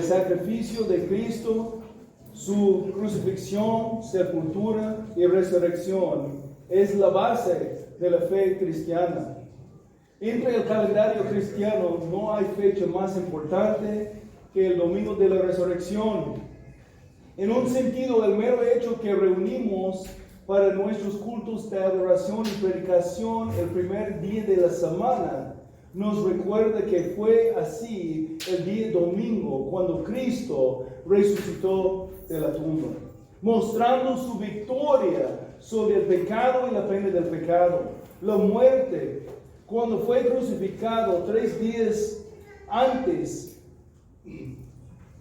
el sacrificio de Cristo, su crucifixión, sepultura y resurrección es la base de la fe cristiana. Entre el calendario cristiano no hay fecha más importante que el domingo de la resurrección. En un sentido, el mero hecho que reunimos para nuestros cultos de adoración y predicación el primer día de la semana nos recuerda que fue así el día domingo cuando Cristo resucitó de la tumba, mostrando su victoria sobre el pecado y la pena del pecado, la muerte, cuando fue crucificado 3 días antes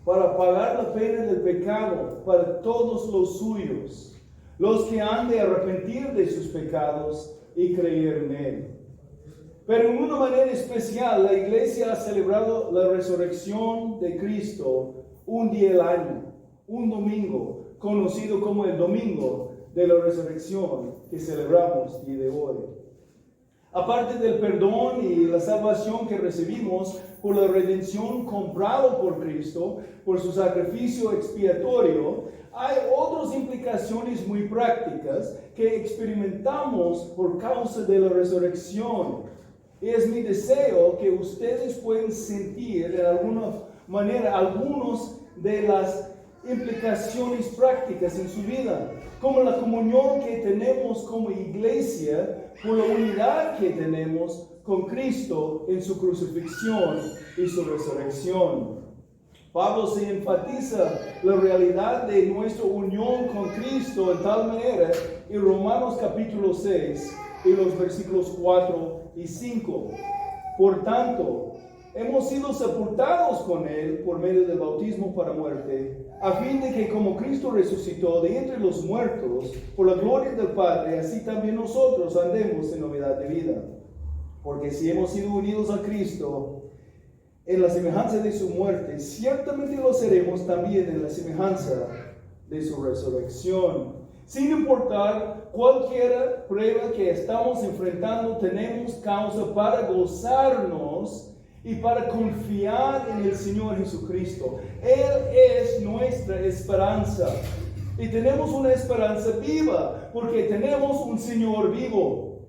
para pagar la pena del pecado para todos los suyos, los que han de arrepentir de sus pecados y creer en Él. Pero en una manera especial, la iglesia ha celebrado la resurrección de Cristo un día al año, un domingo, conocido como el Domingo de la Resurrección, que celebramos el día de hoy. Aparte del perdón y la salvación que recibimos por la redención comprado por Cristo, por su sacrificio expiatorio, hay otras implicaciones muy prácticas que experimentamos por causa de la resurrección. Es mi deseo que ustedes puedan sentir de alguna manera algunas de las implicaciones prácticas en su vida, como la comunión que tenemos como iglesia, por la unidad que tenemos con Cristo en su crucifixión y su resurrección. Pablo se enfatiza la realidad de nuestra unión con Cristo en tal manera en Romanos capítulo 6 y los versículos 4 y 5. Por tanto, hemos sido sepultados con Él por medio del bautismo para muerte, a fin de que como Cristo resucitó de entre los muertos por la gloria del Padre, así también nosotros andemos en novedad de vida. Porque si hemos sido unidos a Cristo en la semejanza de su muerte, ciertamente lo seremos también en la semejanza de su resurrección. Sin importar cualquier prueba que estamos enfrentando, tenemos causa para gozarnos y para confiar en el Señor Jesucristo. Él es nuestra esperanza. Y tenemos una esperanza viva, porque tenemos un Señor vivo.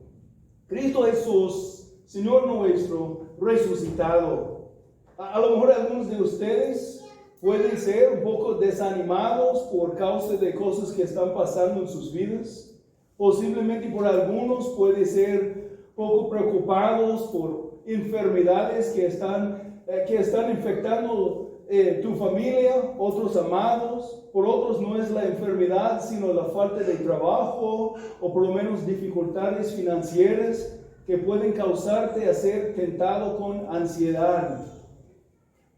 Cristo Jesús, Señor nuestro, resucitado. A lo mejor algunos de ustedes pueden ser un poco desanimados por causa de cosas que están pasando en sus vidas. Posiblemente por algunos pueden ser poco preocupados por enfermedades que están infectando tu familia, otros amados. Por otros no es la enfermedad, sino la falta de trabajo o por lo menos dificultades financieras que pueden causarte a ser tentado con ansiedad.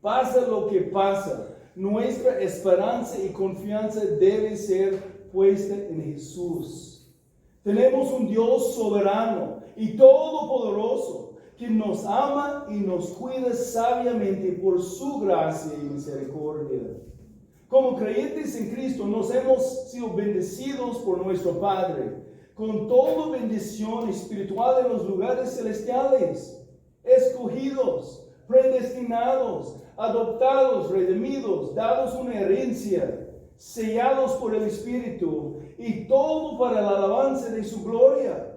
Pasa lo que pasa, nuestra esperanza y confianza debe ser puesta en Jesús. Tenemos un Dios soberano y todopoderoso que nos ama y nos cuida sabiamente por su gracia y misericordia. Como creyentes en Cristo nos hemos sido bendecidos por nuestro Padre con toda bendición espiritual en los lugares celestiales, escogidos, predestinados, adoptados, redimidos, dados una herencia, sellados por el Espíritu, y todo para la alabanza de su gloria.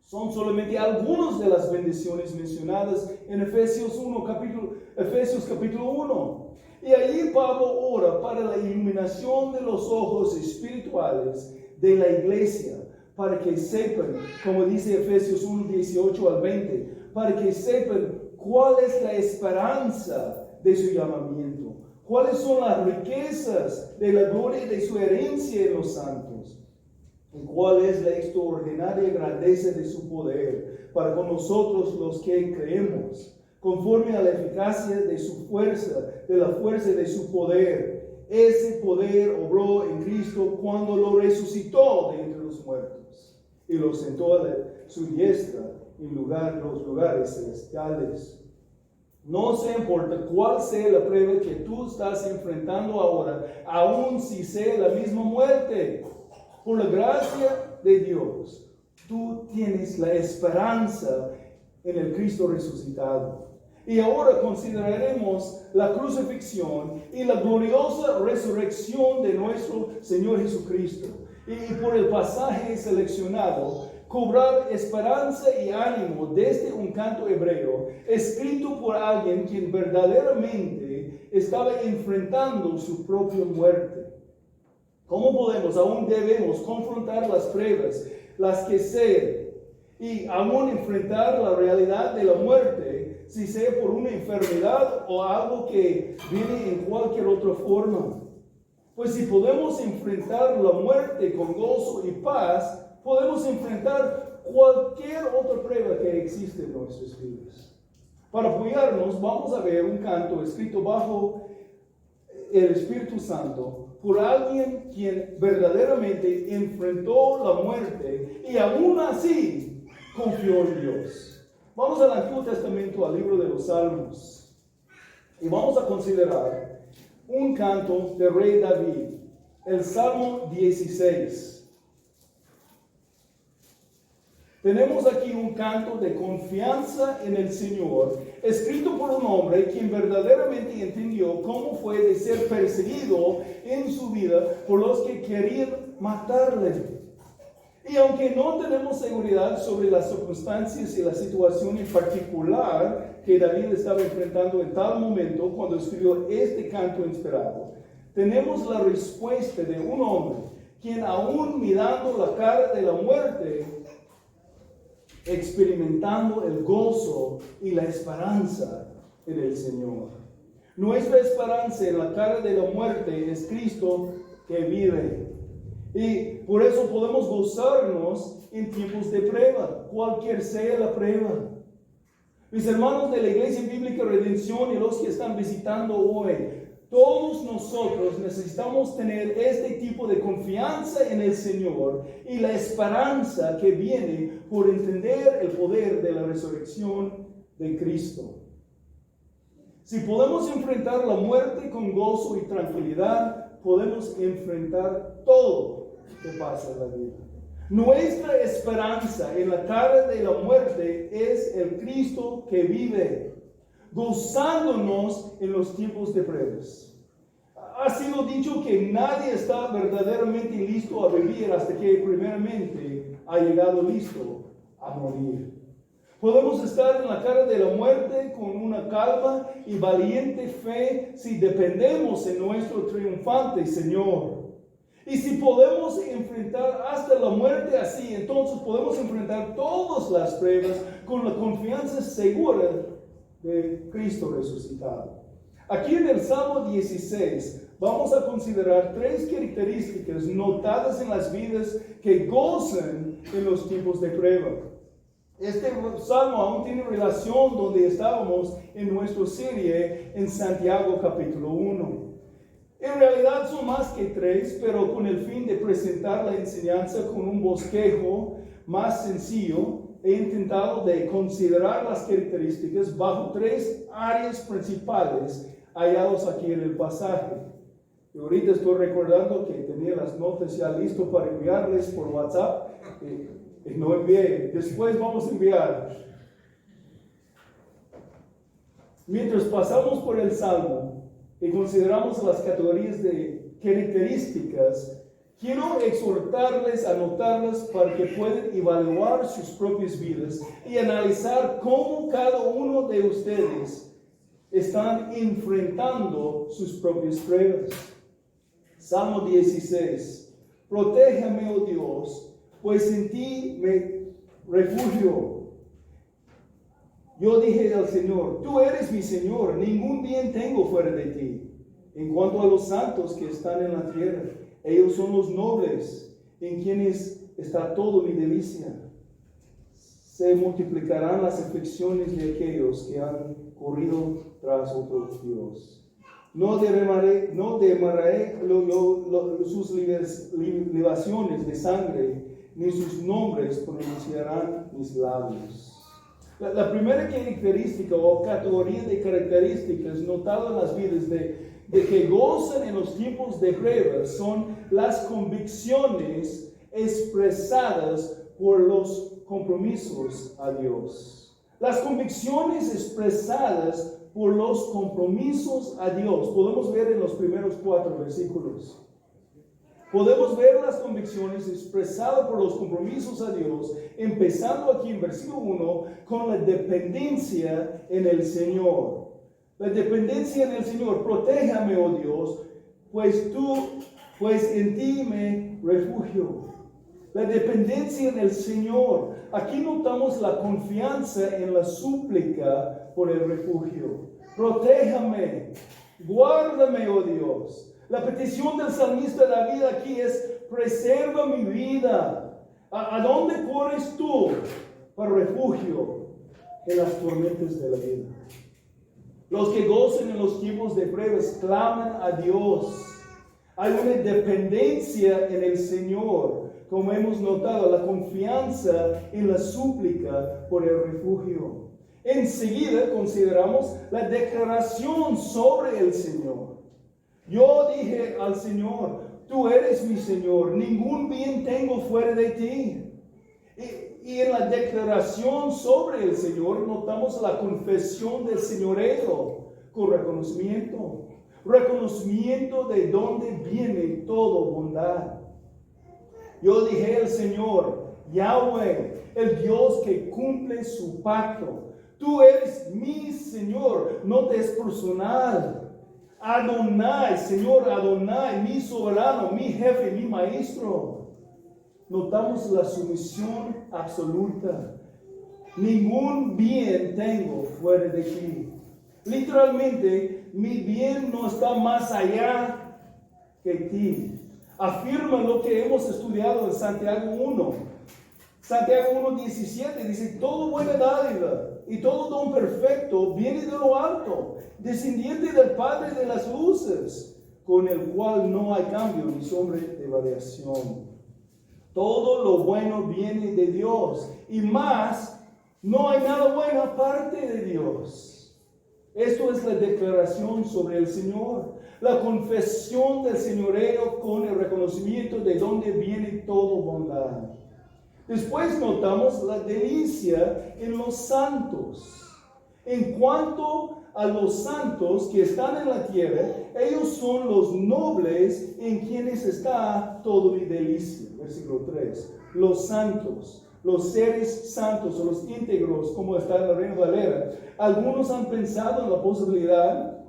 Son solamente algunas de las bendiciones mencionadas en Efesios capítulo 1. Y allí Pablo ora para la iluminación de los ojos espirituales de la iglesia, para que sepan, como dice Efesios 1, 18 al 20, para que sepan cuál es la esperanza de su llamamiento, cuáles son las riquezas de la gloria de su herencia en los santos, y cuál es la extraordinaria grandeza de su poder para con nosotros los que creemos, conforme a la eficacia de su fuerza, de la fuerza de su poder. Ese poder obró en Cristo cuando lo resucitó de entre los muertos y lo sentó a su diestra en los lugares celestiales. No se importa cuál sea la prueba que tú estás enfrentando ahora, aun si sea la misma muerte. Por la gracia de Dios, tú tienes la esperanza en el Cristo resucitado. Y ahora consideraremos la crucifixión y la gloriosa resurrección de nuestro Señor Jesucristo. Y por el pasaje seleccionado, cobrar esperanza y ánimo desde un canto hebreo, escrito por alguien quien verdaderamente estaba enfrentando su propia muerte. ¿Cómo podemos, aún debemos confrontar las pruebas, las que sean, y aún enfrentar la realidad de la muerte, si sea por una enfermedad o algo que viene en cualquier otra forma? Pues si podemos enfrentar la muerte con gozo y paz, podemos enfrentar cualquier otra prueba que existe en nuestras vidas. Para apoyarnos, vamos a ver un canto escrito bajo el Espíritu Santo por alguien quien verdaderamente enfrentó la muerte y aún así confió en Dios. Vamos al Antiguo Testamento, al libro de los Salmos, y vamos a considerar un canto del rey David, el Salmo 16. Tenemos aquí un canto de confianza en el Señor, escrito por un hombre quien verdaderamente entendió cómo fue de ser perseguido en su vida por los que querían matarle. Y aunque no tenemos seguridad sobre las circunstancias y la situación en particular que David estaba enfrentando en tal momento cuando escribió este canto inspirado, tenemos la respuesta de un hombre quien aún mirando la cara de la muerte, experimentando el gozo y la esperanza en el Señor. Nuestra esperanza en la cara de la muerte es Cristo que vive. Y por eso podemos gozarnos en tiempos de prueba, cualquier sea la prueba. Mis hermanos de la Iglesia Bíblica Redención y los que están visitando hoy, todos nosotros necesitamos tener este tipo de confianza en el Señor y la esperanza que viene por entender el poder de la resurrección de Cristo. Si podemos enfrentar la muerte con gozo y tranquilidad, podemos enfrentar todo que pasa en la vida. Nuestra esperanza en la cara de la muerte es el Cristo que vive, gozándonos en los tiempos de pruebas. Ha sido dicho que nadie está verdaderamente listo a vivir hasta que primeramente ha llegado listo a morir. Podemos estar en la cara de la muerte con una calma y valiente fe si dependemos en nuestro triunfante Señor. Y si podemos enfrentar hasta la muerte así, entonces podemos enfrentar todas las pruebas con la confianza segura de Cristo resucitado. Aquí en el Salmo 16 vamos a considerar 3 características notadas en las vidas que gozan en los tiempos de prueba. Este salmo aún tiene relación donde estábamos en nuestra serie en Santiago capítulo 1. En realidad son más que 3, pero con el fin de presentar la enseñanza con un bosquejo más sencillo, he intentado de considerar las características bajo 3 áreas principales hallados aquí en el pasaje. Y ahorita estoy recordando que tenía las notas ya listas para enviarles por WhatsApp y no envié. Después vamos a enviar. Mientras pasamos por el Salmo y consideramos las categorías de características, quiero exhortarles a anotarlas para que puedan evaluar sus propias vidas y analizar cómo cada uno de ustedes están enfrentando sus propias pruebas. Salmo 16. Protégeme, oh Dios, pues en ti me refugio. Yo dije al Señor, tú eres mi Señor, ningún bien tengo fuera de ti. En cuanto a los santos que están en la tierra, ellos son los nobles, en quienes está todo mi delicia. Se multiplicarán las aflicciones de aquellos que han corrido tras otro Dios. No derramaré sus libaciones de sangre, ni sus nombres pronunciarán mis labios. La primera característica o categoría de características notadas en las vidas de que gozan en los tiempos de pruebas son las convicciones expresadas por los compromisos a Dios. Las convicciones expresadas por los compromisos a Dios. Podemos ver en los primeros 4 versículos. Podemos ver las convicciones expresadas por los compromisos a Dios, empezando aquí en versículo 1 con la dependencia en el Señor. La dependencia en el Señor. Protéjame, oh Dios, pues en ti me refugio. La dependencia en el Señor. Aquí notamos la confianza en la súplica por el refugio. Protéjame, guárdame, oh Dios. La petición del salmista David aquí es: preserva mi vida. ¿A dónde corres tú para refugio? En las tormentas de la vida. Los que gozan en los tiempos de pruebas claman a Dios. Hay una dependencia en el Señor, como hemos notado, la confianza en la súplica por el refugio. Enseguida consideramos la declaración sobre el Señor. Yo dije al Señor: tú eres mi Señor, ningún bien tengo fuera de ti. Y en la declaración sobre el Señor notamos la confesión del señoreo con reconocimiento. Reconocimiento de dónde viene toda bondad. Yo dije al Señor: Yahweh, el Dios que cumple su pacto. Tú eres mi Señor, no te es personal. Adonai, Señor Adonai, mi soberano, mi jefe, mi maestro. Notamos la sumisión absoluta. Ningún bien tengo fuera de ti. Literalmente, mi bien no está más allá que ti. Afirma lo que hemos estudiado en Santiago 1. Santiago 1:17 dice: todo buena dádiva y todo don perfecto viene de lo alto, descendiente del Padre de las luces, con el cual no hay cambio ni sombra de variación. Todo lo bueno viene de Dios, y más, no hay nada bueno aparte de Dios. Esto es la declaración sobre el Señor, la confesión del señoreo con el reconocimiento de dónde viene toda bondad. Después notamos la delicia en los santos. En cuanto a los santos que están en la tierra, ellos son los nobles en quienes está todo mi delicia. Versículo 3. Los santos, los seres santos o los íntegros, como está en la Reina Valera. Algunos han pensado en la posibilidad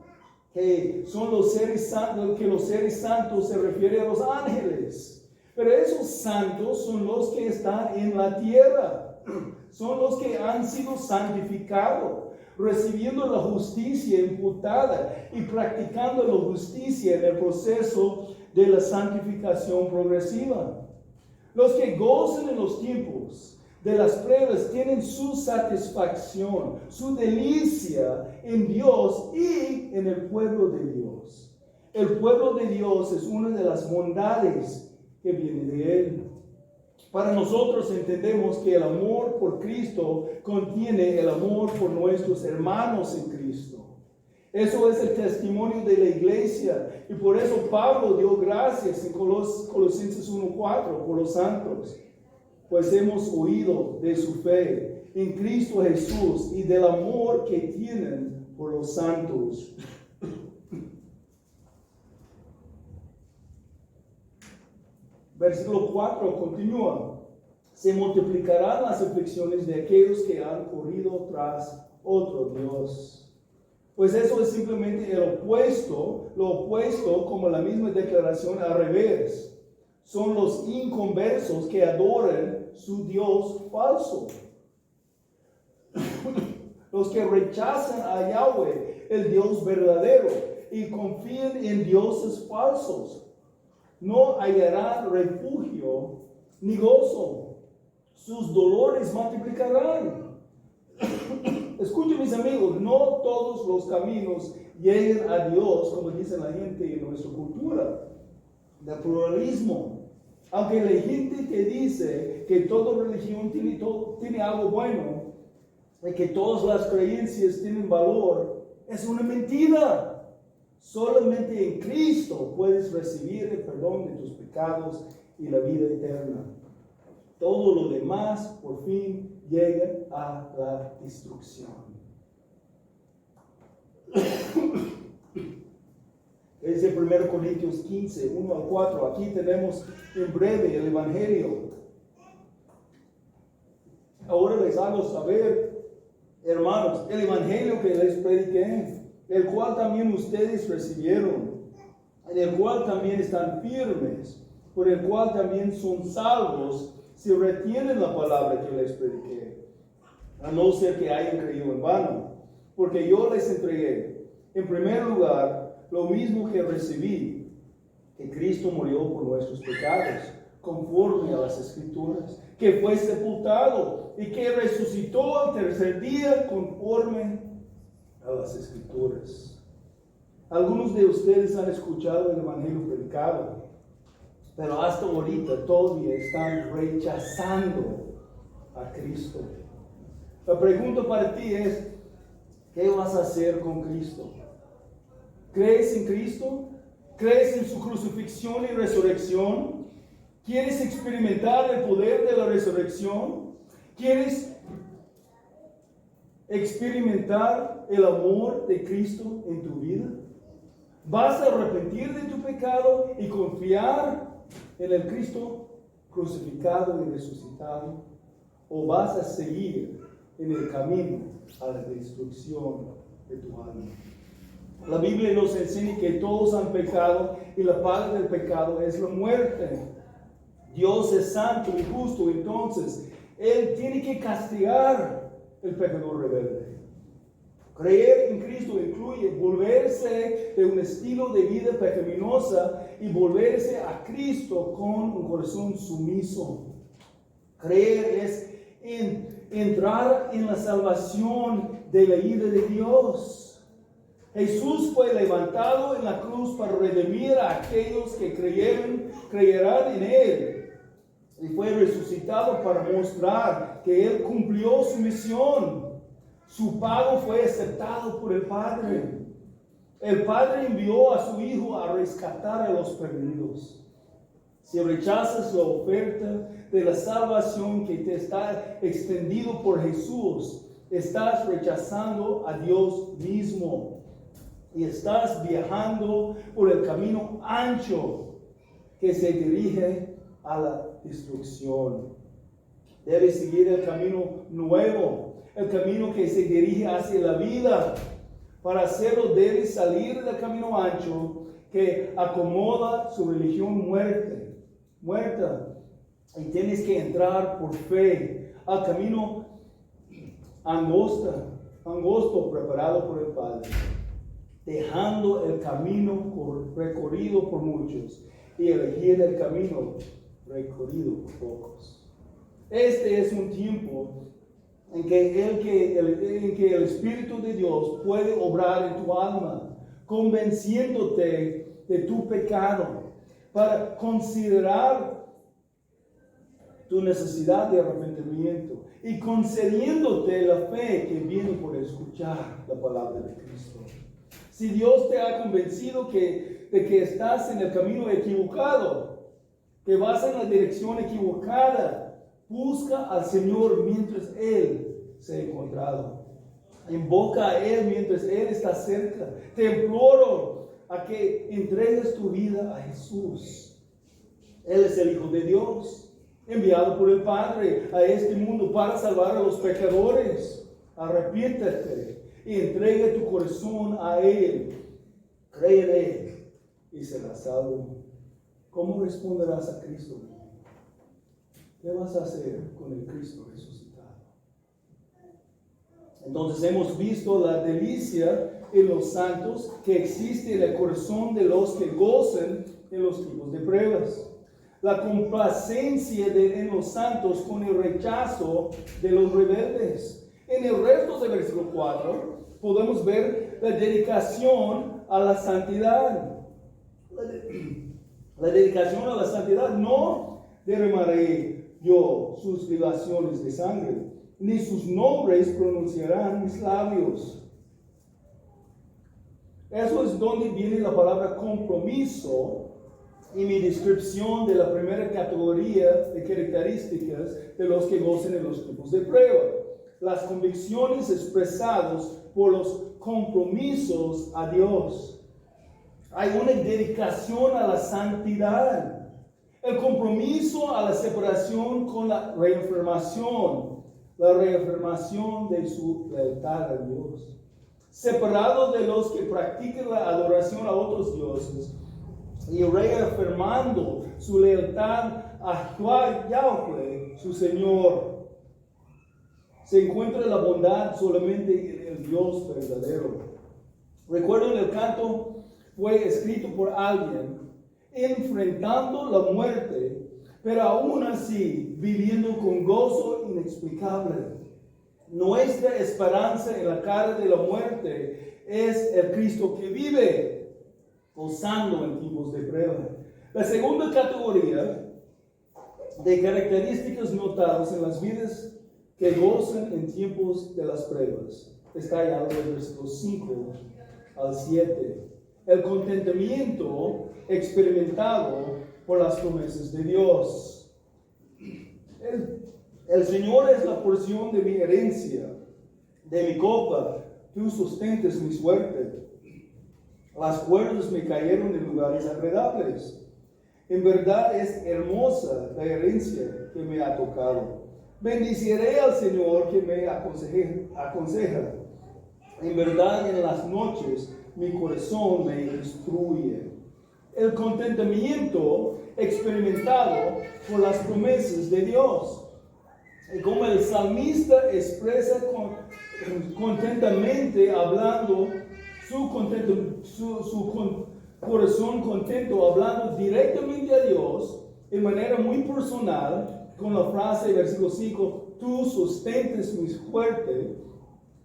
que son los seres santos, que los seres santos se refiere a los ángeles. Pero esos santos son los que están en la tierra. Son los que han sido santificados, recibiendo la justicia imputada y practicando la justicia en el proceso de la santificación progresiva. Los que gozan en los tiempos de las pruebas tienen su satisfacción, su delicia en Dios y en el pueblo de Dios. El pueblo de Dios es una de las bondades que viene de Él. Para nosotros entendemos que el amor por Cristo contiene el amor por nuestros hermanos en Cristo. Eso es el testimonio de la iglesia, y por eso Pablo dio gracias en Colosenses 1:4 por los santos, pues hemos oído de su fe en Cristo Jesús y del amor que tienen por los santos. Versículo 4 continúa: se multiplicarán las aflicciones de aquellos que han corrido tras otro Dios. Pues eso es simplemente el opuesto, lo opuesto, como la misma declaración al revés. Son los inconversos que adoran su Dios falso. Los que rechazan a Yahweh, el Dios verdadero, y confían en dioses falsos, no hallarán refugio ni gozo. Sus dolores multiplicarán. Escuchen, mis amigos, no todos los caminos llegan a Dios, como dice la gente en nuestra cultura de pluralismo. Aunque la gente que dice que toda religión tiene algo bueno y que todas las creencias tienen valor, es una mentira. Solamente en Cristo puedes recibir el perdón de tus pecados y la vida eterna. Todo lo demás por fin llega a la destrucción. Dice 1 Corintios 15, 1 al 4. Aquí tenemos en breve el Evangelio. Ahora les hago saber, hermanos, el Evangelio que les prediqué, el cual también ustedes recibieron, en el cual también están firmes, por el cual también son salvos, si retienen la palabra que les prediqué, a no ser que hayan creído en vano. Porque yo les entregué, en primer lugar, lo mismo que recibí, que Cristo murió por nuestros pecados, conforme a las Escrituras, que fue sepultado y que resucitó al tercer día, conforme a las Escrituras. Algunos de ustedes han escuchado el Evangelio predicado, pero hasta ahorita todavía están rechazando a Cristo. La pregunta para ti es, ¿qué vas a hacer con Cristo? ¿Crees en Cristo? ¿Crees en su crucifixión y resurrección? ¿Quieres experimentar el poder de la resurrección? ¿Quieres experimentar el amor de Cristo en tu vida? ¿Vas a arrepentir de tu pecado y confiar en el Cristo crucificado y resucitado? ¿O vas a seguir en el camino a la destrucción de tu alma? La Biblia nos enseña que todos han pecado y la paga del pecado es la muerte. Dios es santo y justo, entonces Él tiene que castigar el pecador rebelde. Creer en Cristo incluye volverse de un estilo de vida pecaminosa y volverse a Cristo con un corazón sumiso. Creer es entrar en la salvación de la ira de Dios. Jesús fue levantado en la cruz para redimir a aquellos que creerán en Él. Y fue resucitado para mostrar que Él cumplió su misión. Su pago fue aceptado por el Padre. El Padre envió a su Hijo a rescatar a los perdidos. Si rechazas la oferta de la salvación que te está extendido por Jesús, estás rechazando a Dios mismo. Y estás viajando por el camino ancho que se dirige a la destrucción. Debes seguir el camino nuevo, el camino que se dirige hacia la vida. Para hacerlo debes salir del camino ancho que acomoda su religión muerta. Y tienes que entrar por fe al camino angosto preparado por el Padre, dejando el camino recorrido por muchos y elegir el camino recorrido por pocos. Este es un tiempo en que el Espíritu de Dios puede obrar en tu alma, convenciéndote de tu pecado, para considerar tu necesidad de arrepentimiento y concediéndote la fe que viene por escuchar la palabra de Cristo. Si Dios te ha convencido de que estás en el camino equivocado, que vas en la dirección equivocada, busca al Señor mientras Él se ha encontrado. Invoca a Él mientras Él está cerca. Te imploro a que entregues tu vida a Jesús. Él es el Hijo de Dios, enviado por el Padre a este mundo para salvar a los pecadores. Arrepiéntete y entrega tu corazón a Él. Cree en Él y serás salvo. ¿Cómo responderás a Cristo? ¿Qué vas a hacer con el Cristo resucitado? Entonces hemos visto la delicia en los santos que existe en el corazón de los que gozan en los tiempos de pruebas. La complacencia en los santos con el rechazo de los rebeldes. En el resto del versículo 4 podemos ver la dedicación a la santidad. La dedicación a la santidad: no derramaré yo sus libaciones de sangre, ni sus nombres pronunciarán mis labios. Eso es donde viene la palabra compromiso y mi descripción de la primera categoría de características de los que gozan en los tiempos de prueba. Las convicciones expresadas por los compromisos a Dios. Hay una dedicación a la santidad. El compromiso a la separación con la reafirmación de su lealtad a Dios. Separado de los que practican la adoración a otros dioses y reafirmando su lealtad a Yahweh, su Señor. Se encuentra la bondad solamente en el Dios verdadero. Recuerden, el canto fue escrito por alguien enfrentando la muerte, pero aún así viviendo con gozo inexplicable. Nuestra esperanza en la cara de la muerte es el Cristo que vive, gozando en tiempos de prueba. La segunda categoría de características notadas en las vidas que gozan en tiempos de las pruebas está allá en el versículo 5 al 7. El contentamiento experimentado por las promesas de Dios. El Señor es la porción de mi herencia, de mi copa, tú sustentas mi suerte. Las cuerdas me cayeron en lugares agradables. En verdad es hermosa la herencia que me ha tocado. Bendiciré al Señor que me aconseja. En verdad en las noches mi corazón me instruye. El contentamiento experimentado por las promesas de Dios. Y como el salmista expresa contentamente hablando su corazón contento, hablando directamente a Dios de manera muy personal, con la frase del versículo 5, tú sustentas mi fuerte.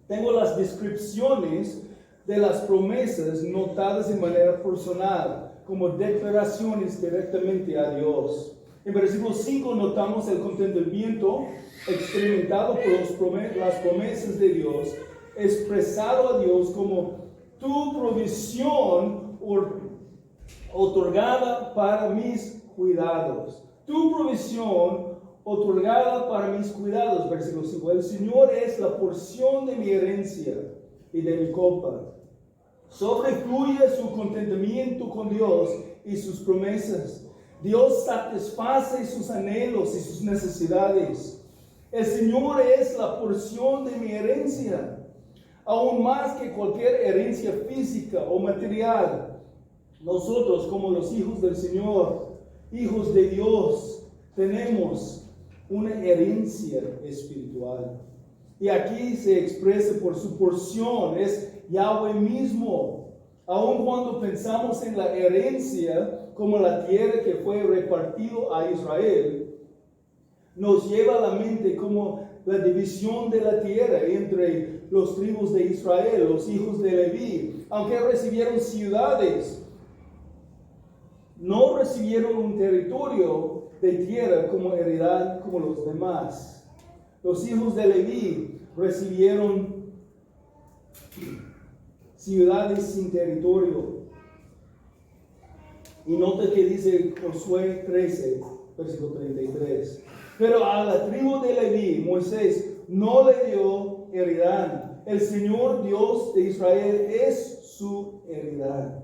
Tengo las descripciones de las promesas notadas de manera personal, como declaraciones directamente a Dios. En versículo 5 notamos el contentamiento experimentado por las promesas de Dios, expresado a Dios como tu provisión otorgada para mis cuidados. Tu provisión otorgada para mis cuidados. Versículo 5. El Señor es la porción de mi herencia y de mi copa. Sobrefluye su contentamiento con Dios y sus promesas. Dios satisface sus anhelos y sus necesidades. El Señor es la porción de mi herencia, aún más que cualquier herencia física o material. Nosotros, como los hijos del Señor, hijos de Dios, tenemos una herencia espiritual. Y aquí se expresa por su porción, es Yahweh mismo. Aun cuando pensamos en la herencia como la tierra que fue repartido a Israel, nos lleva a la mente como la división de la tierra entre los tribus de Israel, los hijos de Leví. Aunque recibieron ciudades, no recibieron un territorio de tierra como heredad como los demás. Los hijos de Leví recibieron ciudades sin territorio. Y nota que dice Josué 13, versículo 33. Pero a la tribu de Leví, Moisés no le dio heredad. El Señor Dios de Israel es su heredad.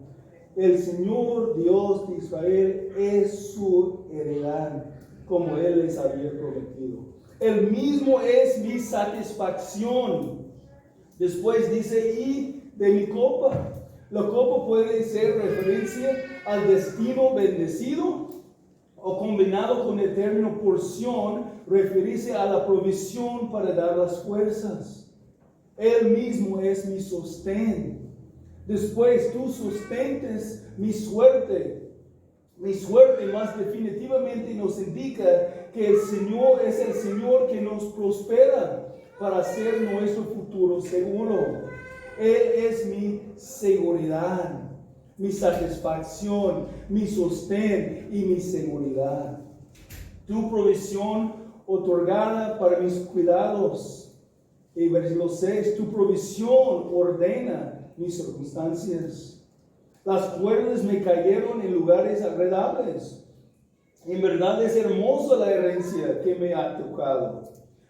El Señor Dios de Israel es su heredad, como Él les había prometido. Él mismo es mi satisfacción. Después dice, y de mi copa. La copa puede ser referencia al destino bendecido o combinado con el término porción, referirse a la provisión para dar las fuerzas. Él mismo es mi sostén. Después, tú sustentes mi suerte. Mi suerte más definitivamente nos indica que el Señor es el Señor que nos prospera para hacer nuestro futuro seguro. Él es mi seguridad, mi satisfacción, mi sostén y mi seguridad. Tu provisión otorgada para mis cuidados. Y versículo 6, tu provisión ordena mis circunstancias. Las cuerdas me cayeron en lugares agradables. En verdad es hermosa la herencia que me ha tocado.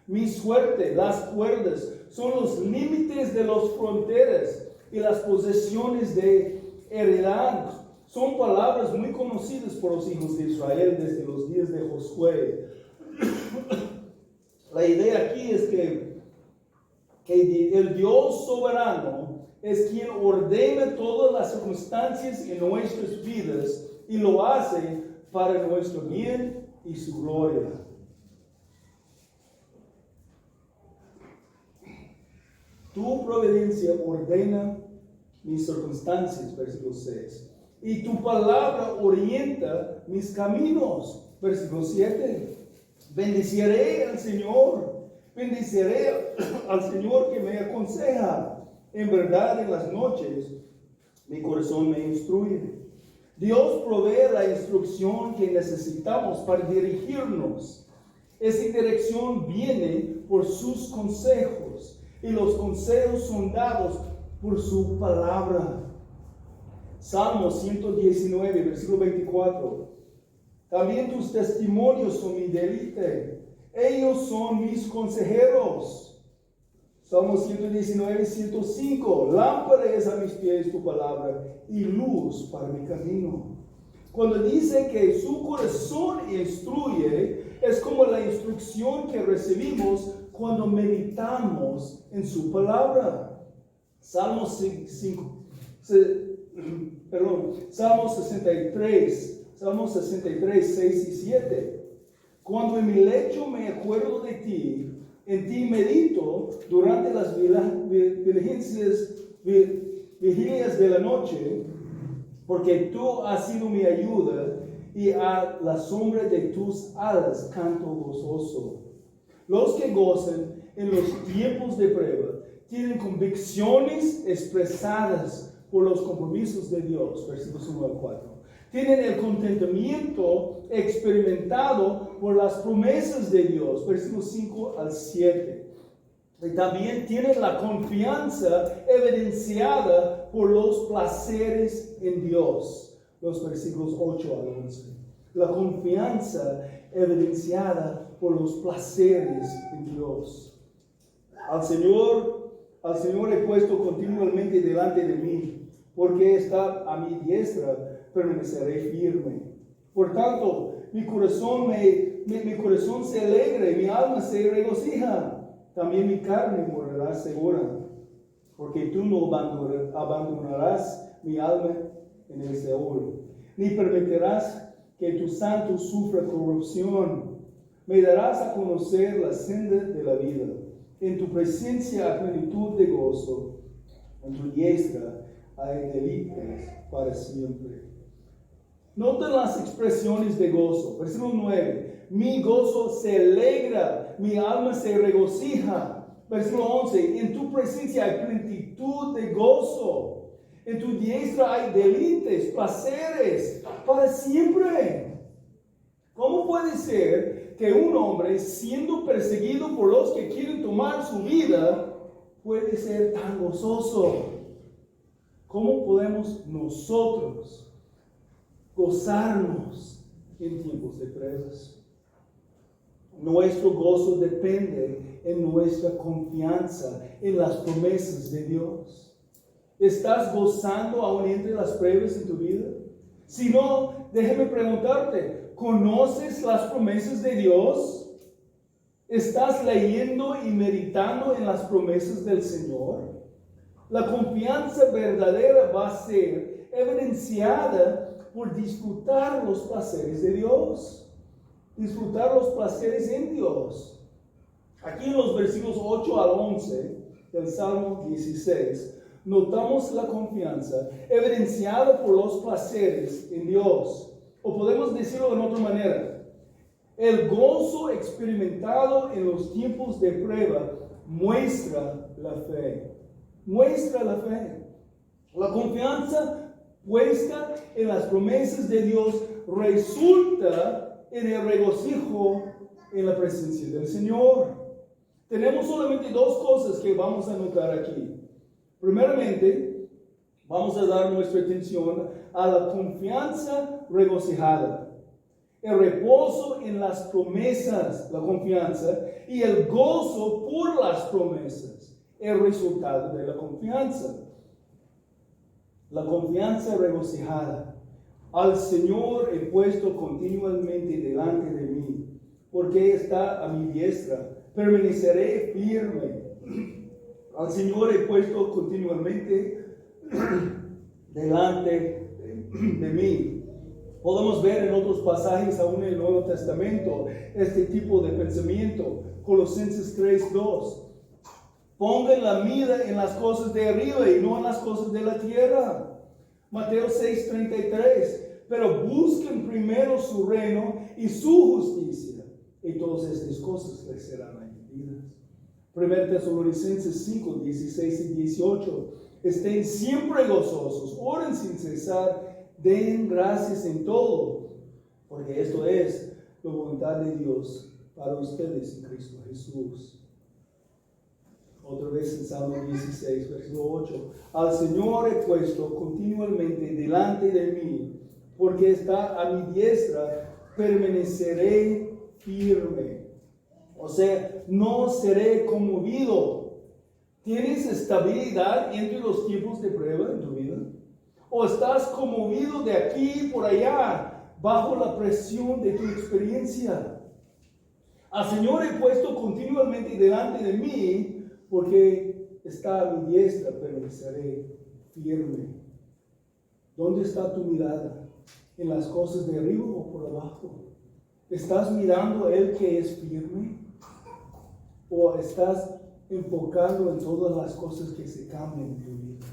Mi suerte, las cuerdas, son los límites de las fronteras y las posesiones de heredad. Son palabras muy conocidas por los hijos de Israel desde los días de Josué. La idea aquí es que el Dios soberano es quien ordena todas las circunstancias en nuestras vidas y lo hace para nuestro bien y su gloria. Tu providencia ordena mis circunstancias, versículo 6. Y tu palabra orienta mis caminos, versículo 7. Bendeciré al Señor que me aconseja. En verdad, en las noches, mi corazón me instruye. Dios provee la instrucción que necesitamos para dirigirnos. Esa dirección viene por sus consejos, y los consejos son dados por su palabra. Salmo 119, versículo 24. También tus testimonios son mi deleite. Ellos son mis consejeros. Salmo 119, 105. Lámpara es a mis pies tu palabra y luz para mi camino. Cuando dice que su corazón instruye, es como la instrucción que recibimos cuando meditamos en su palabra. Salmo 63, 6 y 7. Cuando en mi lecho me acuerdo de ti, en ti medito durante las vigilias de la noche, porque tú has sido mi ayuda y a la sombra de tus alas canto gozoso. Los que gozan en los tiempos de prueba tienen convicciones expresadas por los compromisos de Dios, versículos 1 al 4. Tienen el contentamiento experimentado por las promesas de Dios, versículos 5 al 7. Y también tienen la confianza evidenciada por los placeres en Dios, los versículos 8 al 11. La confianza evidenciada por los placeres en Dios. Al Señor he puesto continuamente delante de mí, porque está a mi diestra, permaneceré firme. Por tanto, mi corazón se alegra y mi alma se regocija. También mi carne morará segura, porque tú no abandonarás mi alma en el Seol, ni permitirás que tu santo sufra corrupción. Me darás a conocer la senda de la vida. En tu presencia hay plenitud de gozo, en tu diestra hay deleites para siempre. Noten las expresiones de gozo. Versículo 9. Mi gozo se alegra, mi alma se regocija. Versículo 11. En tu presencia hay plenitud de gozo. En tu diestra hay deleites, placeres para siempre. ¿Cómo puede ser que un hombre, siendo perseguido por los que quieren tomar su vida, puede ser tan gozoso? ¿Cómo podemos nosotros gozarnos en tiempos de pruebas? Nuestro gozo depende en nuestra confianza en las promesas de Dios. ¿Estás gozando aún entre las pruebas en tu vida? Si no, déjame preguntarte, ¿conoces las promesas de Dios? ¿Estás leyendo y meditando en las promesas del Señor? La confianza verdadera va a ser evidenciada por disfrutar los placeres de Dios. Disfrutar los placeres en Dios. Aquí en los versículos 8 al 11 del Salmo 16, notamos la confianza evidenciada por los placeres en Dios. O podemos decirlo de otra manera. El gozo experimentado en los tiempos de prueba muestra la fe. Muestra la fe. La confianza puesta en las promesas de Dios resulta en el regocijo en la presencia del Señor. Tenemos solamente dos cosas que vamos a notar aquí. Primeramente, vamos a dar nuestra atención a la confianza regocijada. El reposo en las promesas, la confianza, y el gozo por las promesas, el resultado de la confianza. La confianza regocijada. Al Señor he puesto continuamente delante de mí, porque está a mi diestra. Permaneceré firme. Al Señor he puesto continuamente delante de mí. Podemos ver en otros pasajes, aún en el Nuevo Testamento, este tipo de pensamiento. Colosenses 3:2. Pongan la mira en las cosas de arriba y no en las cosas de la tierra. Mateo 6:33. Pero busquen primero su reino y su justicia, y todas estas cosas les serán añadidas. 1 Tesalonicenses 5:16 y 18. Estén siempre gozosos, oren sin cesar, den gracias en todo, porque esto es la voluntad de Dios para ustedes en Cristo Jesús. Otra vez en Salmo 16, versículo 8. Al Señor he puesto continuamente delante de mí, porque está a mi diestra, permaneceré firme. O sea, no seré conmovido. ¿Tienes estabilidad entre los tiempos de prueba en tu vida? ¿O estás conmovido de aquí por allá, bajo la presión de tu experiencia? Al Señor he puesto continuamente delante de mí, porque está a mi diestra, permaneceré firme. ¿Dónde está tu mirada? ¿En las cosas de arriba o por abajo? ¿Estás mirando a Él que es firme? ¿O estás enfocando en todas las cosas que se cambian en tu vida?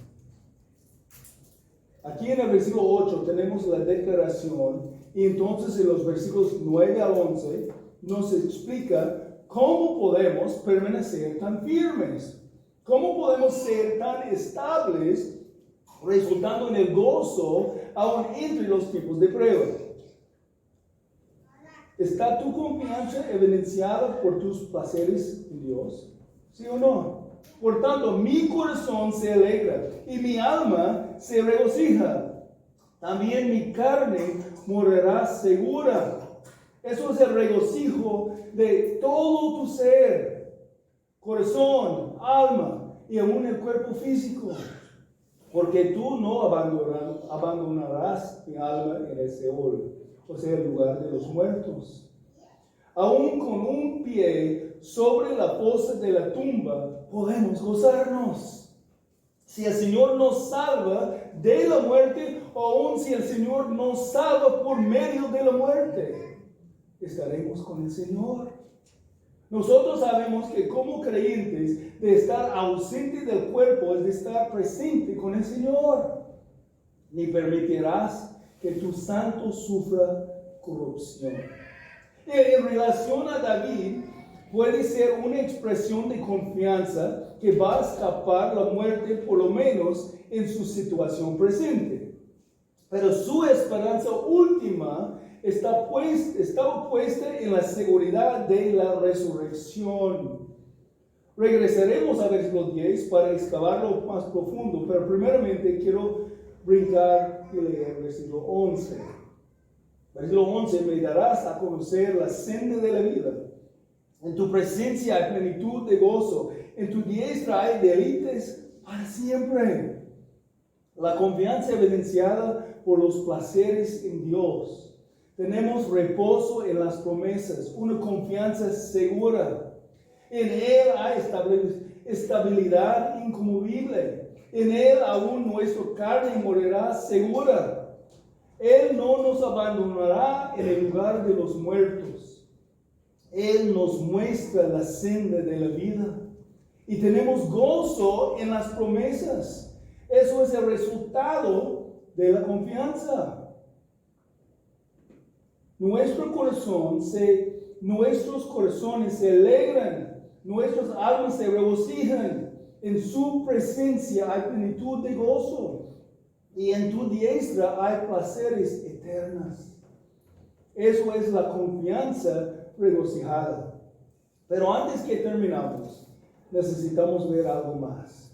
Aquí en el versículo 8 tenemos la declaración, y entonces en los versículos 9 al 11 nos explica cómo podemos permanecer tan firmes, cómo podemos ser tan estables, resultando en el gozo aún entre los tiempos de prueba. ¿Está tu confianza evidenciada por tus placeres en Dios? ¿Sí o no? Por tanto, mi corazón se alegra y mi alma se regocija. También mi carne morará segura. Eso es el regocijo de todo tu ser, corazón, alma y aún el cuerpo físico. Porque tú no abandonarás mi alma en el Seol, o sea, el lugar de los muertos. Aún con un pie sobre la fosa de la tumba, podemos gozarnos. Si el Señor nos salva de la muerte, o aún si el Señor nos salva por medio de la muerte, estaremos con el Señor. Nosotros sabemos que como creyentes, de estar ausente del cuerpo es de estar presente con el Señor. Ni permitirás que tu santo sufra corrupción. En relación a David, puede ser una expresión de confianza que va a escapar la muerte, por lo menos en su situación presente. Pero su esperanza última está puesta en la seguridad de la resurrección. Regresaremos a versículo 10 para excavarlo más profundo, pero primeramente quiero brincar y leer el versículo 11. Versículo 11, me darás a conocer la senda de la vida. En tu presencia hay plenitud de gozo. En tu diestra hay deleites para siempre. La confianza evidenciada por los placeres en Dios. Tenemos reposo en las promesas, una confianza segura. En Él hay estabilidad inconmovible. En Él aún nuestra carne morará segura. Él no nos abandonará en el lugar de los muertos. Él nos muestra la senda de la vida. Y tenemos gozo en las promesas. Eso es el resultado de la confianza. Nuestros corazones se alegran, nuestras almas se regocijan. En su presencia hay plenitud de gozo. Y en tu diestra hay placeres eternos. Eso es la confianza regocijada. Pero antes que terminamos, necesitamos ver algo más.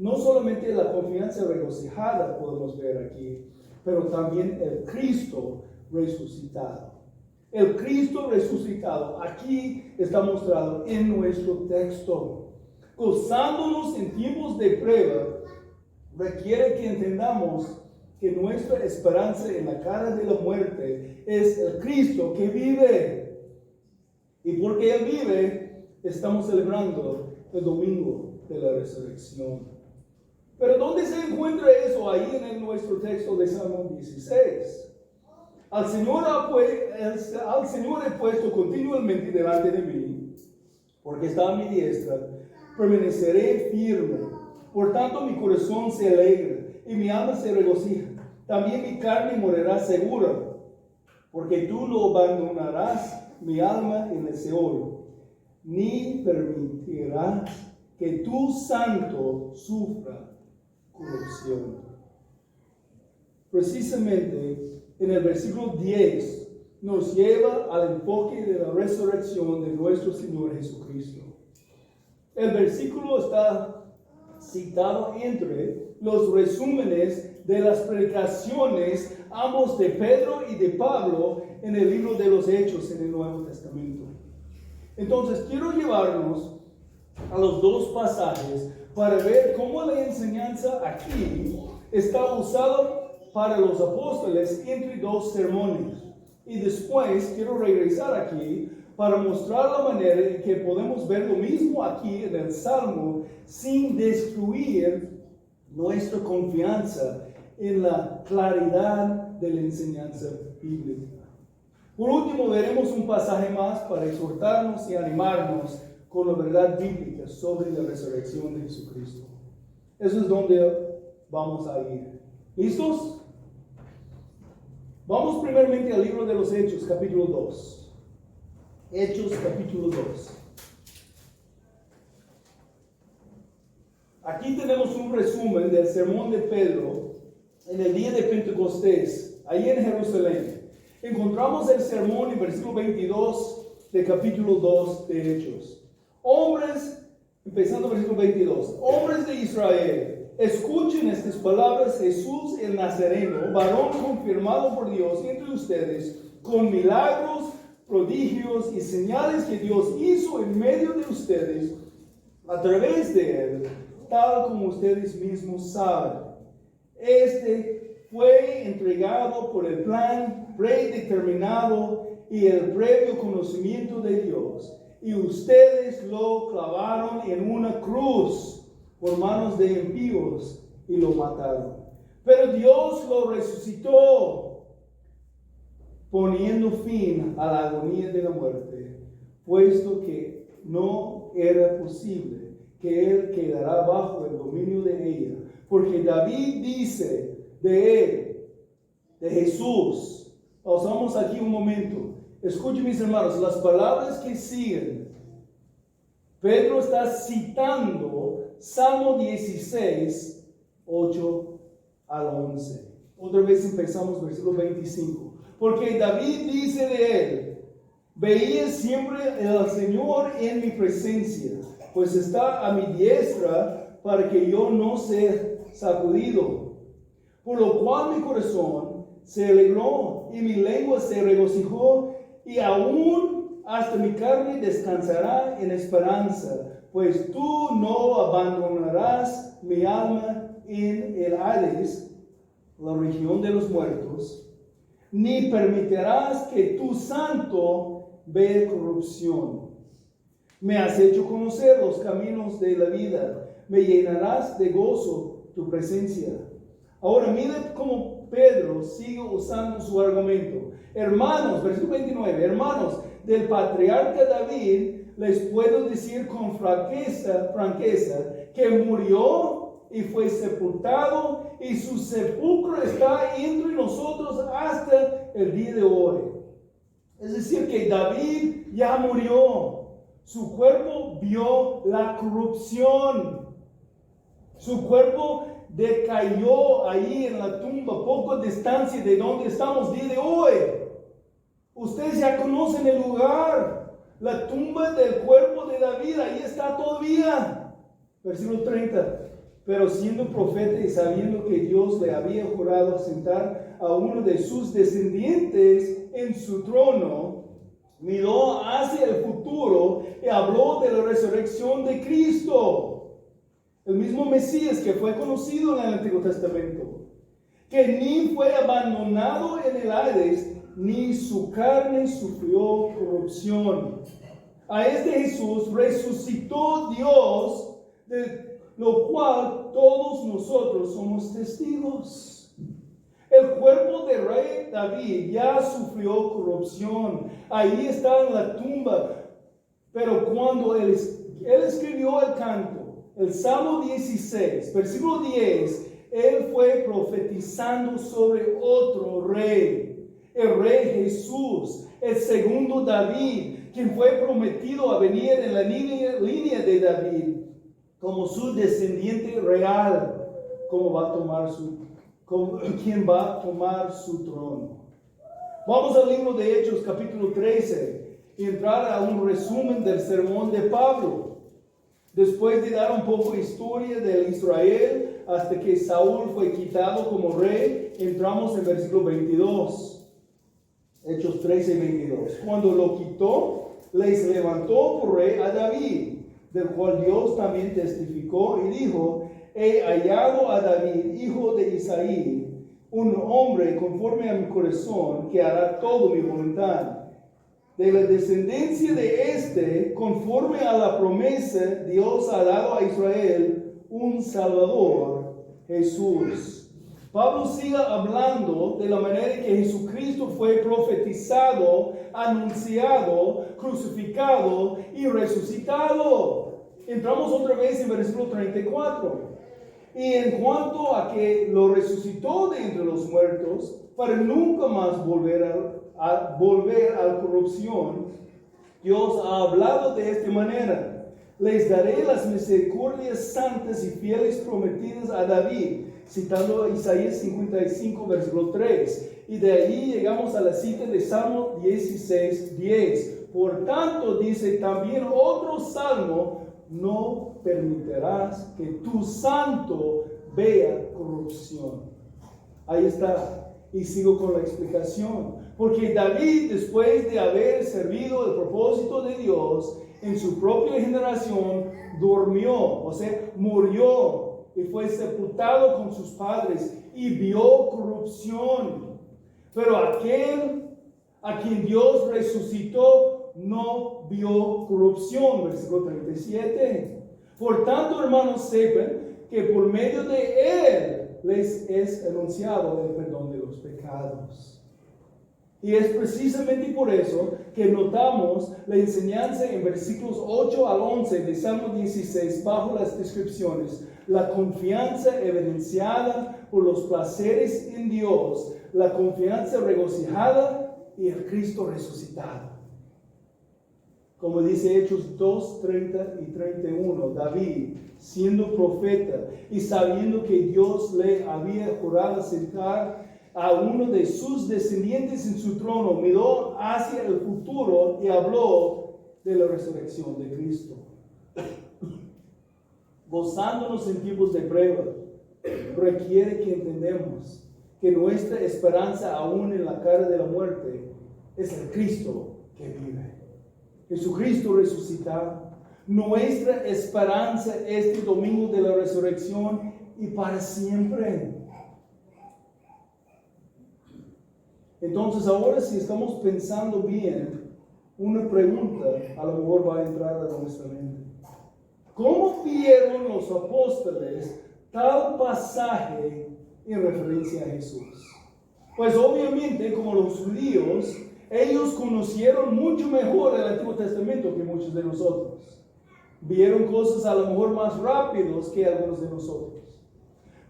No solamente la confianza regocijada podemos ver aquí, pero también el Cristo resucitado. El Cristo resucitado aquí está mostrado en nuestro texto. Gozándonos en tiempos de prueba, requiere que entendamos que nuestra esperanza en la cara de la muerte es el Cristo que vive. Y porque Él vive, estamos celebrando el domingo de la resurrección. Pero ¿dónde se encuentra eso? Ahí en nuestro texto de Salmo 16. Al Señor he puesto continuamente delante de mí, porque está a mi diestra, permaneceré firme. Por tanto mi corazón se alegra y mi alma se regocija. También mi carne morará segura, porque tú no abandonarás mi alma en el Seol, ni permitirás que tu santo sufra corrupción. Precisamente en el versículo 10 nos lleva al enfoque de la resurrección de nuestro Señor Jesucristo. El versículo está citado entre los resúmenes de las predicaciones, ambos de Pedro y de Pablo, en el libro de los Hechos en el Nuevo Testamento. Entonces, quiero llevarnos a los dos pasajes para ver cómo la enseñanza aquí está usada para los apóstoles entre dos sermones. Y después quiero regresar aquí para mostrar la manera en que podemos ver lo mismo aquí en el Salmo sin destruir nuestra confianza en la claridad de la enseñanza bíblica. Por último, veremos un pasaje más para exhortarnos y animarnos con la verdad bíblica sobre la resurrección de Jesucristo. Eso es donde vamos a ir. ¿Listos? Vamos primeramente al libro de los Hechos, capítulo 2. Hechos, capítulo 2. Aquí tenemos un resumen del sermón de Pedro en el día de Pentecostés, ahí en Jerusalén. Encontramos el sermón en versículo 22 de capítulo 2 de Hechos. Hombres, empezando versículo 22, hombres de Israel, escuchen estas palabras: Jesús el Nazareno, varón confirmado por Dios entre ustedes, con milagros, prodigios y señales que Dios hizo en medio de ustedes, a través de él, tal como ustedes mismos saben. Este fue entregado por el plan predeterminado y el previo conocimiento de Dios, y ustedes lo clavaron en una cruz por manos de impíos y lo mataron. Pero Dios lo resucitó, poniendo fin a la agonía de la muerte, puesto que no era posible que él quedara bajo el dominio de ella. Porque David dice de él, de Jesús. Pausamos aquí un momento. Escuchen, mis hermanos, las palabras que siguen. Pedro está citando Salmo 16, 8 al 11. Otra vez empezamos versículo 25. Porque David dice de él: veía siempre al Señor en mi presencia, pues está a mi diestra para que yo no sea sacudido. Por lo cual mi corazón se alegró y mi lengua se regocijó, y aún hasta mi carne descansará en esperanza, pues tú no abandonarás mi alma en el Hades, la región de los muertos, ni permitirás que tu santo vea corrupción. Me has hecho conocer los caminos de la vida, me llenarás de gozo tu presencia. Ahora mira cómo Pedro sigue usando su argumento. Hermanos, versículo 29, hermanos, del patriarca David, les puedo decir con franqueza, que murió y fue sepultado, y su sepulcro está entre nosotros hasta el día de hoy. Es decir, que David ya murió. Su cuerpo vio la corrupción. Su cuerpo decayó ahí en la tumba, poco distancia de donde estamos día de hoy. Ustedes ya conocen el lugar, la tumba del cuerpo de David, ahí está todavía. Versículo 30. Pero siendo profeta y sabiendo que Dios le había jurado sentar a uno de sus descendientes en su trono, miró hacia el futuro y habló de la resurrección de Cristo, el mismo Mesías que fue conocido en el Antiguo Testamento, que ni fue abandonado en el Hades, ni su carne sufrió corrupción. A este Jesús resucitó Dios, de lo cual todos nosotros somos testigos. El cuerpo del rey David ya sufrió corrupción. Ahí está en la tumba. Pero cuando él escribió el canto, el Salmo 16, versículo 10, él fue profetizando sobre otro rey, el rey Jesús, el segundo David, quien fue prometido a venir en la línea de David como su descendiente real, quien va a tomar su trono. Vamos al libro de Hechos, capítulo 13, y entrar a un resumen del sermón de Pablo. Después de dar un poco de historia de Israel, hasta que Saúl fue quitado como rey, entramos en versículo 22. Hechos 13 y 22. Cuando lo quitó, les levantó por rey a David, del cual Dios también testificó y dijo: he hallado a David, hijo de Isaí, un hombre conforme a mi corazón, que hará todo mi voluntad. De la descendencia de este, conforme a la promesa, Dios ha dado a Israel un Salvador, Jesús. Pablo sigue hablando de la manera en que Jesucristo fue profetizado, anunciado, crucificado y resucitado. Entramos otra vez en versículo 34. Y en cuanto a que lo resucitó de entre los muertos, para nunca más volver a la corrupción, Dios ha hablado de esta manera: les daré las misericordias santas y fieles prometidas a David, citando Isaías 55, versículo 3. Y de allí llegamos a la cita de Salmo 16, 10. Por tanto, dice también otro salmo: no permitirás que tu santo vea corrupción. Ahí está. Y sigo con la explicación. Porque David, después de haber servido el propósito de Dios en su propia generación, durmió, o sea, murió y fue sepultado con sus padres y vio corrupción. Pero aquel a quien Dios resucitó no vio corrupción. Versículo 37. Por tanto, hermanos, sepan que por medio de él les es anunciado el perdón de los pecados. Y es precisamente por eso que notamos la enseñanza en versículos 8 al 11 de Salmo 16 bajo las descripciones: la confianza evidenciada por los placeres en Dios, la confianza regocijada y el Cristo resucitado. Como dice Hechos 2, 30 y 31, David, siendo profeta y sabiendo que Dios le había jurado sentar a uno de sus descendientes en su trono, miró hacia el futuro y habló de la resurrección de Cristo. Gozándonos en tiempos de prueba, requiere que entendamos que nuestra esperanza aún en la cara de la muerte es el Cristo que vive. Jesucristo resucitado. Nuestra esperanza este domingo de la resurrección y para siempre. Entonces ahora, si estamos pensando bien, una pregunta a lo mejor va a entrar a nuestra mente. ¿Cómo vieron los apóstoles tal pasaje en referencia a Jesús? Pues obviamente, como los judíos, ellos conocieron mucho mejor el Antiguo Testamento que muchos de nosotros. Vieron cosas a lo mejor más rápidos que algunos de nosotros.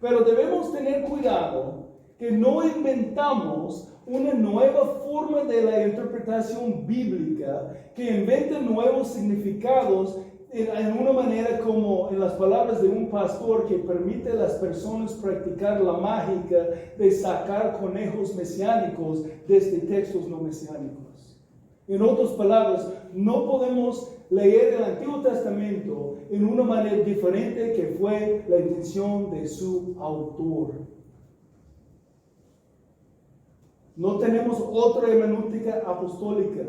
Pero debemos tener cuidado que no inventamos una nueva forma de la interpretación bíblica, que inventa nuevos significados en una manera como en las palabras de un pastor que permite a las personas practicar la mágica de sacar conejos mesiánicos desde textos no mesiánicos. En otras palabras, no podemos leer el Antiguo Testamento en una manera diferente que fue la intención de su autor. No tenemos otra hermenéutica apostólica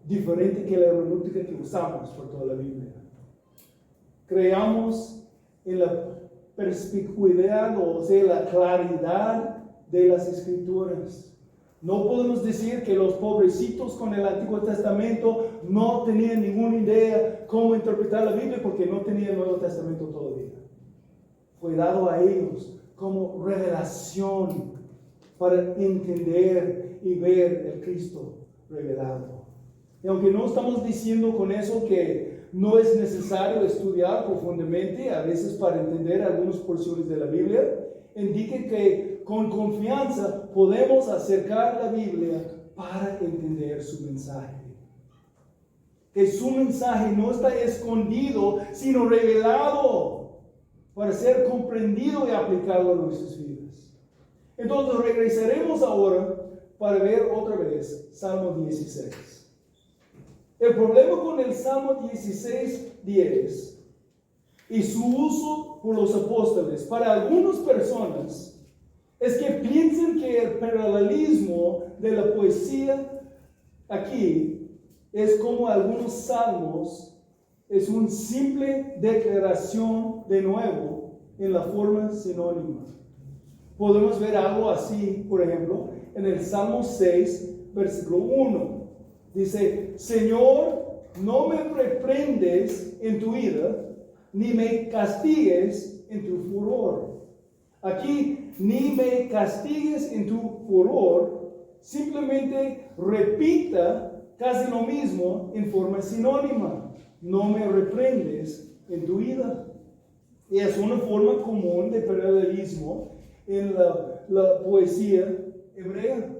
diferente que la hermenéutica que usamos por toda la Biblia. Creamos en la perspicuidad, o sea, la claridad de las Escrituras. No podemos decir que los pobrecitos con el Antiguo Testamento no tenían ninguna idea cómo interpretar la Biblia porque no tenían el Nuevo Testamento todavía. Fue dado a ellos como revelación para entender y ver el Cristo revelado. Y aunque no estamos diciendo con eso que no es necesario estudiar profundamente, a veces para entender algunas porciones de la Biblia, indica que con confianza podemos acercar la Biblia para entender su mensaje. Que su mensaje no está escondido, sino revelado para ser comprendido y aplicado a nuestras vidas. Entonces regresaremos ahora para ver otra vez Salmo 16. El problema con el Salmo 16:10 y su uso por los apóstoles para algunas personas es que piensan que el paralelismo de la poesía aquí es como algunos salmos, es una simple declaración de nuevo en la forma sinónima. Podemos ver algo así, por ejemplo, en el Salmo 6, versículo 1. Dice, Señor, no me reprendes en tu ira, ni me castigues en tu furor. Aquí, ni me castigues en tu furor, simplemente repita casi lo mismo en forma sinónima. No me reprendes en tu ira. Y es una forma común de paralelismo en la poesía hebrea.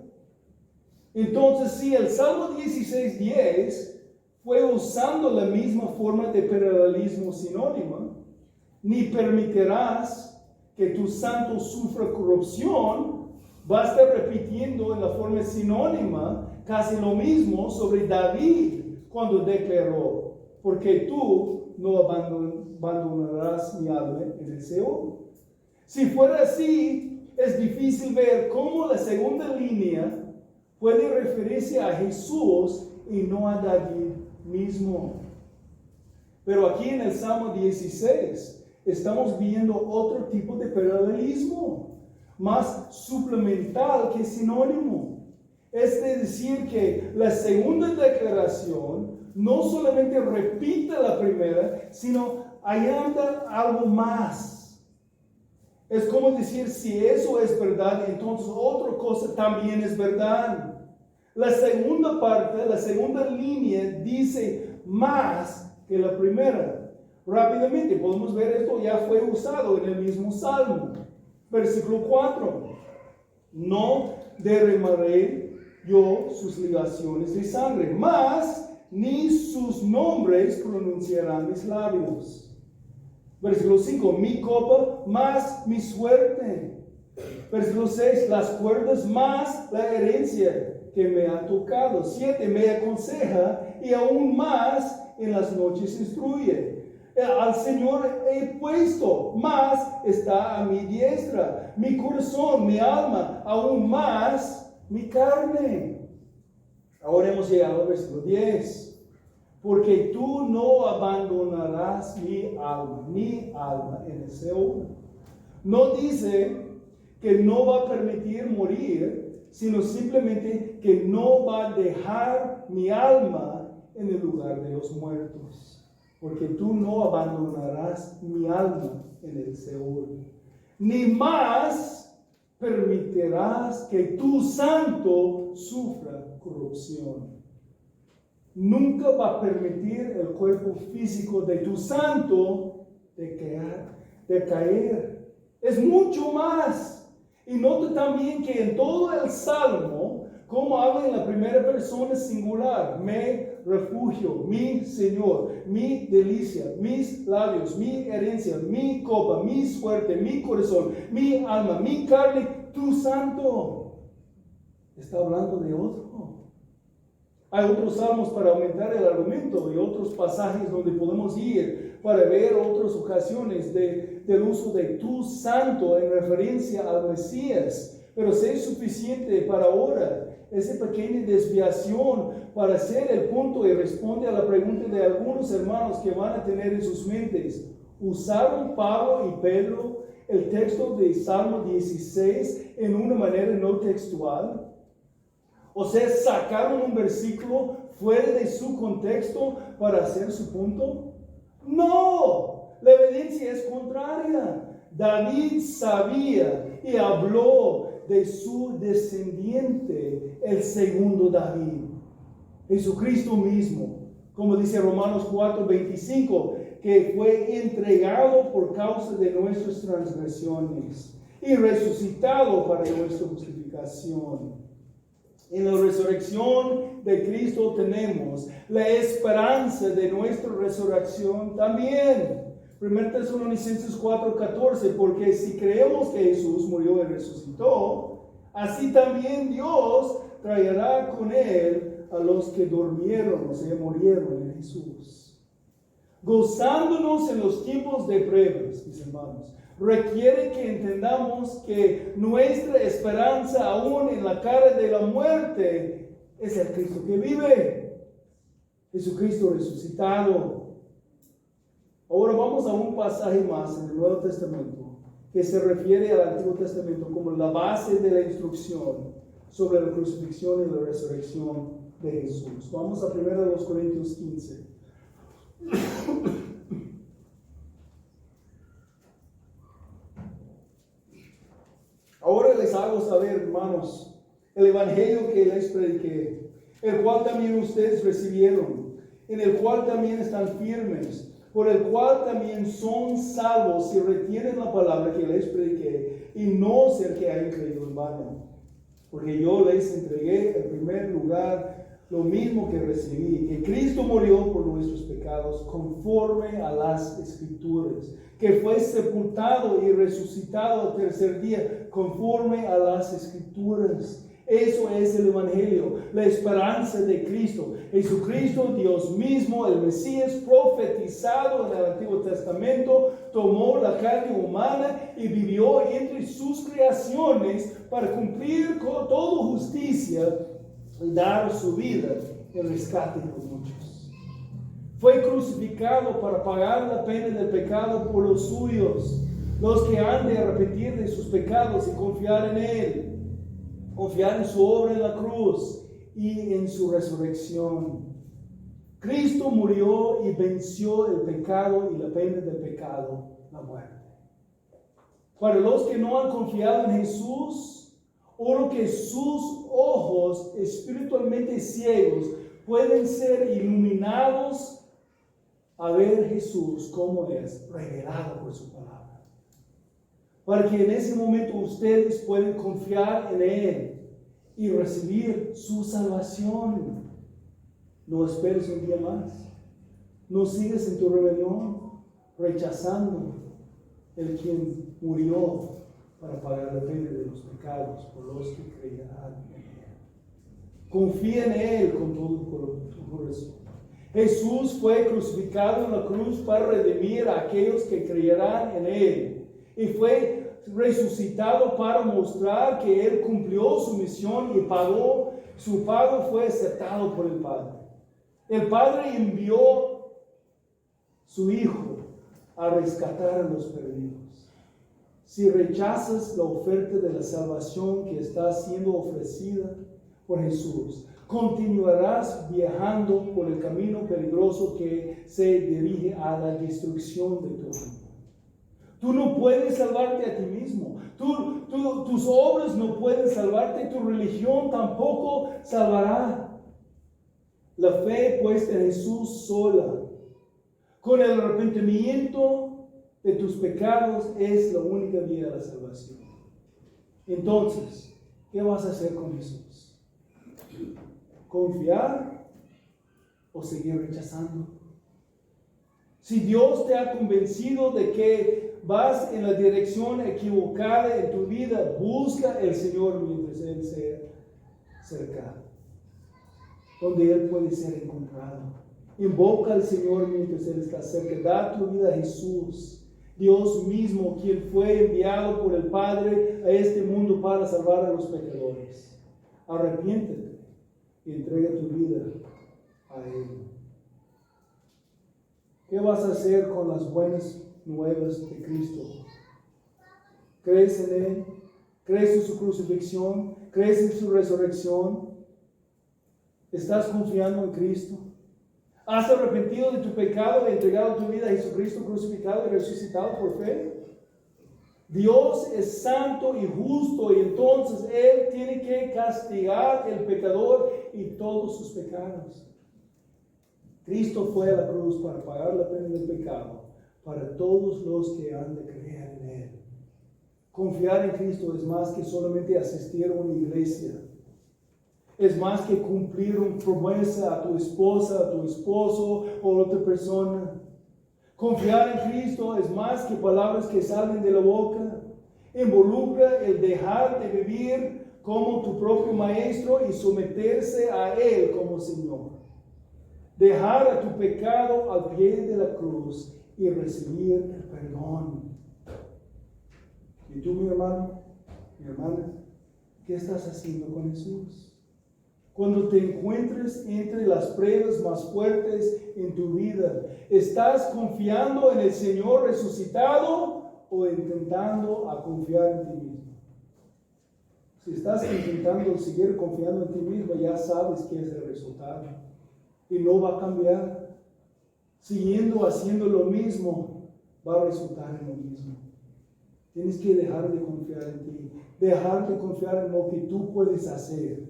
Entonces, si el Salmo 16:10 fue usando la misma forma de paralelismo sinónima, ni permitirás que tu santo sufra corrupción, va a estar repitiendo en la forma sinónima casi lo mismo sobre David cuando declaró, porque tú no abandonarás mi alma en el Seol. Si fuera así, es difícil ver cómo la segunda línea puede referirse a Jesús y no a David mismo. Pero aquí en el Salmo 16 estamos viendo otro tipo de paralelismo, más suplemental que sinónimo. Es decir, que la segunda declaración no solamente repite la primera, sino añade algo más. Es como decir, si eso es verdad, entonces otra cosa también es verdad. La segunda parte, la segunda línea dice más que la primera. Rápidamente podemos ver esto, ya fue usado en el mismo Salmo. Versículo 4. No derramaré yo sus libaciones de sangre, mas ni sus nombres pronunciarán mis labios. Versículo 5, mi copa más mi suerte. Versículo 6, las cuerdas más la herencia que me ha tocado. 7, me aconseja y aún más en las noches instruye. Al Señor he puesto, más está a mi diestra. Mi corazón, mi alma, aún más mi carne. Ahora hemos llegado al versículo 10. Porque tú no abandonarás mi alma en el Seol. No dice que no va a permitir morir, sino simplemente que no va a dejar mi alma en el lugar de los muertos. Porque tú no abandonarás mi alma en el Seol. Ni más permitirás que tu santo sufra corrupción. Nunca va a permitir el cuerpo físico de tu santo de caer. Es mucho más. Y nota también que en todo el Salmo, como habla en la primera persona singular, me refugio, mi Señor, mi delicia, mis labios, mi herencia, mi copa, mi suerte, mi corazón, mi alma, mi carne, tu santo. Está hablando de otro. Hay otros salmos para aumentar el argumento y otros pasajes donde podemos ir para ver otras ocasiones del uso de tu santo en referencia al Mesías. Pero si es suficiente para ahora esa pequeña desviación para hacer el punto y responde a la pregunta de algunos hermanos que van a tener en sus mentes. ¿Usaron Pablo y Pedro el texto de Salmo 16 en una manera no textual? O sea, ¿sacaron un versículo fuera de su contexto para hacer su punto? No, la evidencia es contraria. David sabía y habló de su descendiente, el segundo David, Jesucristo mismo, como dice Romanos 4:25, que fue entregado por causa de nuestras transgresiones y resucitado para nuestra justificación. En la resurrección de Cristo tenemos la esperanza de nuestra resurrección también. 1 Tesalonicenses 4:14, porque si creemos que Jesús murió y resucitó, así también Dios traerá con él a los que durmieron, o sea, murieron en Jesús. Gozándonos en los tiempos de pruebas, mis hermanos, requiere que entendamos que nuestra esperanza aún en la cara de la muerte es el Cristo que vive, Jesucristo resucitado. Ahora vamos a un pasaje más en el Nuevo Testamento que se refiere al Antiguo Testamento como la base de la instrucción sobre la crucifixión y la resurrección de Jesús. Vamos a 1 Corintios 15. Ahora les hago saber, hermanos, el evangelio que les prediqué, el cual también ustedes recibieron, en el cual también están firmes, por el cual también son salvos si retienen la palabra que les prediqué, y no ser que hayan creído en vano. Porque yo les entregué en primer lugar lo mismo que recibí, que Cristo murió por nuestros pecados conforme a las Escrituras, que fue sepultado y resucitado al tercer día conforme a las Escrituras. Eso es el Evangelio, la esperanza de Cristo. Jesucristo, Dios mismo, el Mesías profetizado en el Antiguo Testamento, tomó la carne humana y vivió entre sus creaciones para cumplir con toda justicia y dar su vida en rescate por muchos. Fue crucificado para pagar la pena del pecado por los suyos, los que han de arrepentir de sus pecados y confiar en Él. Confiar en su obra en la cruz y en su resurrección. Cristo murió y venció el pecado y la pena del pecado, la muerte. Para los que no han confiado en Jesús, o lo que sus ojos espiritualmente ciegos pueden ser iluminados a ver Jesús como es revelado por su palabra. Para que en ese momento ustedes puedan confiar en Él y recibir su salvación. No esperes un día más. No sigas en tu rebelión, rechazando el quien murió para pagar la pena de los pecados por los que creerán en Él. Confía en Él con todo tu corazón. Jesús fue crucificado en la cruz para redimir a aquellos que creerán en Él. Y fue resucitado para mostrar que Él cumplió su misión y pagó. Su pago fue aceptado por el Padre. El Padre envió su Hijo a rescatar a los perdidos. Si rechazas la oferta de la salvación que está siendo ofrecida por Jesús, continuarás viajando por el camino peligroso que se dirige a la destrucción de tu vida. Tú no puedes salvarte a ti mismo. Tus obras no pueden salvarte. Tu religión tampoco salvará. La fe puesta en Jesús sola, con el arrepentimiento de tus pecados, es la única vía de la salvación. Entonces, ¿qué vas a hacer con Jesús? ¿Confiar o seguir rechazando? Si Dios te ha convencido de que vas en la dirección equivocada en tu vida, busca al Señor mientras Él sea cercano. donde Él puede ser encontrado. Invoca al Señor mientras Él está cerca. Da tu vida a Jesús, Dios mismo, quien fue enviado por el Padre a este mundo para salvar a los pecadores. Arrepiéntete y entrega tu vida a Él. ¿Qué vas a hacer con las buenas nuevas de Cristo? ¿Crees en Él? ¿Crees en su crucifixión? ¿Crees en su resurrección? ¿Estás confiando en Cristo? ¿Has arrepentido de tu pecado y entregado tu vida a Jesucristo crucificado y resucitado por fe? Dios es santo y justo, y entonces Él tiene que castigar al pecador y todos sus pecados. Cristo fue a la cruz para pagar la pena del pecado para todos los que han de creer en Él. Confiar en Cristo es más que solamente asistir a una iglesia. Es más que cumplir una promesa a tu esposa, a tu esposo o a otra persona. Confiar en Cristo es más que palabras que salen de la boca. Involucra el dejar de vivir como tu propio maestro y someterse a Él como Señor. Dejar a tu pecado al pie de la cruz y recibir el perdón. Y tú, mi hermano, mi hermana, ¿qué estás haciendo con Jesús? Cuando te encuentres entre las pruebas más fuertes en tu vida, ¿estás confiando en el Señor resucitado o intentando a confiar en ti mismo? Si estás intentando seguir confiando en ti mismo, ya sabes qué es el resultado. Y no va a cambiar. Siguiendo haciendo lo mismo, va a resultar en lo mismo. Tienes que dejar de confiar en ti, dejar de confiar en lo que tú puedes hacer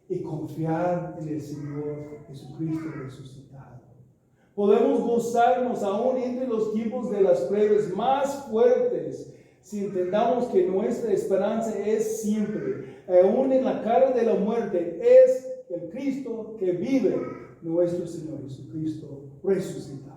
y confiar en el Señor Jesucristo resucitado. Podemos gozarnos aún entre los tiempos de las pruebas más fuertes si entendamos que nuestra esperanza es siempre, aún en la cara de la muerte, es el Cristo que vive, nuestro Señor Jesucristo resucitado.